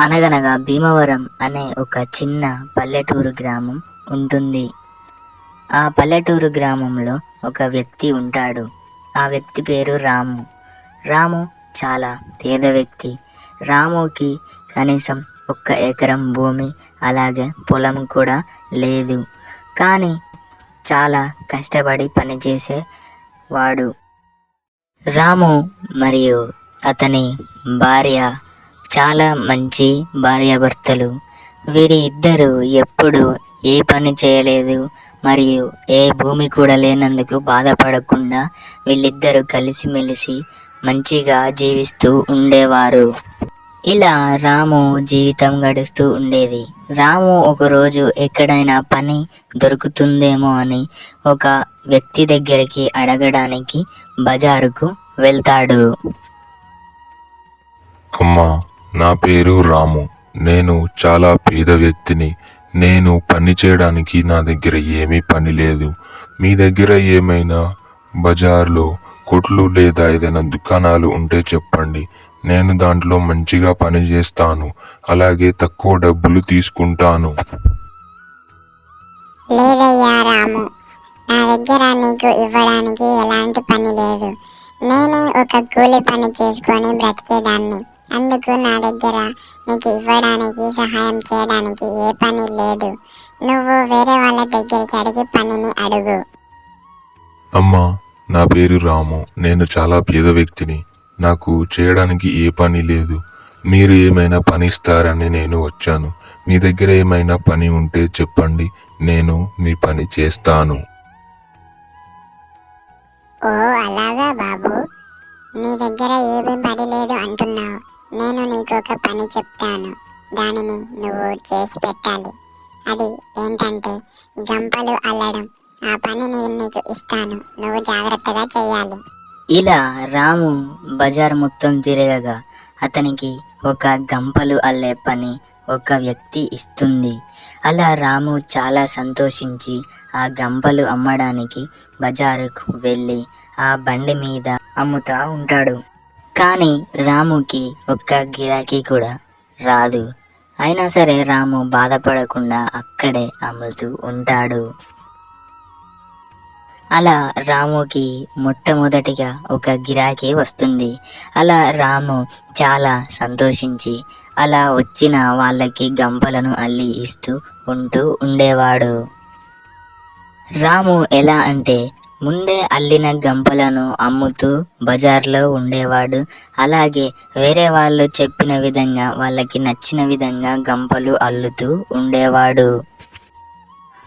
అనగనగా భీమవరం అనే ఒక చిన్న పల్లెటూరు గ్రామం ఉంటుంది. ఆ పల్లెటూరు గ్రామంలో ఒక వ్యక్తి ఉంటాడు. ఆ వ్యక్తి పేరు రాము. రాము చాలా పేద వ్యక్తి. రాముకి కనీసం 1 ఎకరం భూమి అలాగే పొలం కూడా లేదు. కానీ చాలా కష్టపడి పనిచేసేవాడు. రాము మరియు అతని భార్య చాలా మంచి భార్యాభర్తలు. వీరి ఇద్దరు ఎప్పుడు ఏ పని చేయలేదు మరియు ఏ భూమి కూడా లేనందుకు బాధపడకుండా వీళ్ళిద్దరూ కలిసిమెలిసి మంచిగా జీవిస్తూ ఉండేవారు. ఇలా రాము జీవితం గడుస్తూ ఉండేది. రాము ఒకరోజు ఎక్కడైనా పని దొరుకుతుందేమో అని ఒక వ్యక్తి దగ్గరికి అడగడానికి బజారుకు వెళ్తాడు. అమ్మా, నా పేరు రాము. నేను చాలా పేద వ్యక్తిని. నేను పని చేయడానికి నా దగ్గర ఏమీ పని లేదు. మీ దగ్గర ఏమైనా బజార్లో కొట్లు లేదా ఏదైనా దుకాణాలు ఉంటే చెప్పండి. నేను దాంట్లో మంచిగా పని చేస్తాను, అలాగే తక్కువ డబ్బులు తీసుకుంటాను. లేదయ్యా రాము, నా దగ్గర నీకు ఇవ్వడానికి ఎలాంటి పని లేదు. నేనే ఒక కూలి పని చేసుకొని బ్రతికేదాన్ని. అందుకు నా దగ్గర నీకు ఇవ్వడానికి సహాయం చేయడానికి ఏ పని లేదు. నువ్వు వేరే వాళ్ళ దగ్గరికి అడిగి పనిని అడుగు. అమ్మా, నా పేరు రాము. నేను చాలా పేద వ్యక్తిని. నాకు చేయడానికి ఏ పని లేదు. మీరు ఏమైనా పని ఇస్తారని నేను వచ్చాను. మీ దగ్గర ఏమైనా పని ఉంటే చెప్పండి, నేను మీ పని చేస్తాను. ఓ అలాగా బాబు, నీ దగ్గర ఏమేం పని లేదు అంటున్నావు. నేను నీకు ఒక పని చెప్తాను, దానిని నువ్వు చేసి పెట్టాలి. అది ఏంటంటే గంపలు అల్లడం. ఆ పని నేను నీకు ఇస్తాను, నువ్వు జాగ్రత్తగా చేయాలి. ఇలా రాము బజార్ మొత్తం తిరగగా అతనికి ఒక గంపలు అల్లే పని ఒక వ్యక్తి ఇస్తుంది. అలా రాము చాలా సంతోషించి ఆ గంపలు అమ్మడానికి బజారుకు వెళ్ళి ఆ బండి మీద అమ్ముతా ఉంటాడు. కానీ రాముకి ఒక్క గిరాకీ కూడా రాదు. అయినా సరే రాము బాధపడకుండా అక్కడే అమ్ముతూ ఉంటాడు. అలా రాముకి మొట్టమొదటిగా ఒక గిరాకీ వస్తుంది. అలా రాము చాలా సంతోషించి అలా వచ్చిన వాళ్ళకి గంపలను అల్లి ఇస్తూ ఉండేవాడు. రాము ఎలా అంటే ముందే అల్లిన గంపలను అమ్ముతూ బజార్లో ఉండేవాడు. అలాగే వేరే వాళ్ళు చెప్పిన విధంగా వాళ్ళకి నచ్చిన విధంగా గంపలు అల్లుతూ ఉండేవాడు.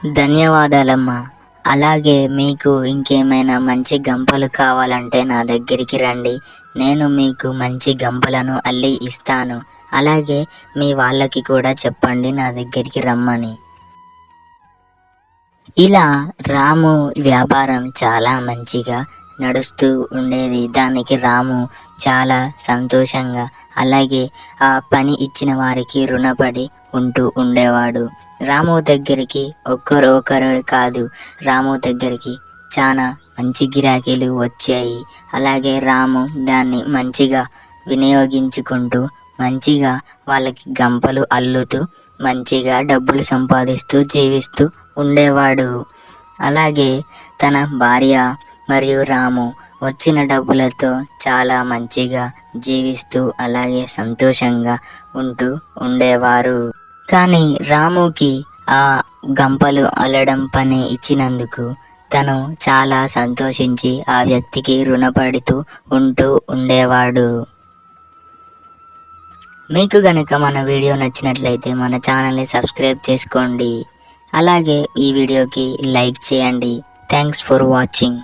ధన్యవాదాలమ్మా. అలాగే మీకు ఇంకేమైనా మంచి గంపలు కావాలంటే నా దగ్గరికి రండి. నేను మీకు మంచి గంపలను అల్లి ఇస్తాను. అలాగే మీ వాళ్ళకి కూడా చెప్పండి నా దగ్గరికి రమ్మని. ఇలా రాము వ్యాపారం చాలా మంచిగా నడుస్తూ ఉండేది. దానికి రాము చాలా సంతోషంగా అలాగే ఆ పని ఇచ్చిన వారికి రుణపడి ఉండేవాడు. రాము దగ్గరికి ఒకరు కాదు, రాము దగ్గరికి చాలా మంచి గిరాకీలు వచ్చాయి. అలాగే రాము దాన్ని మంచిగా వినియోగించుకుంటూ మంచిగా వాళ్ళకి గంపలు అల్లుతూ మంచిగా డబ్బులు సంపాదిస్తూ జీవిస్తూ ఉండేవాడు. అలాగే తన భార్య మరియు రాము వచ్చిన డబ్బులతో చాలా మంచిగా జీవిస్తూ అలాగే సంతోషంగా ఉండేవారు. కానీ రాముకి ఆ గంపలు అల్లడం పని ఇచ్చినందుకు తను చాలా సంతోషించి ఆ వ్యక్తికి రుణపడుతూ ఉండేవాడు. మీకు గనక మన వీడియో నచ్చినట్లయితే మన ఛానల్ని సబ్స్క్రైబ్ చేసుకోండి. అలాగే ఈ వీడియోకి లైక్ చేయండి. Thanks for watching.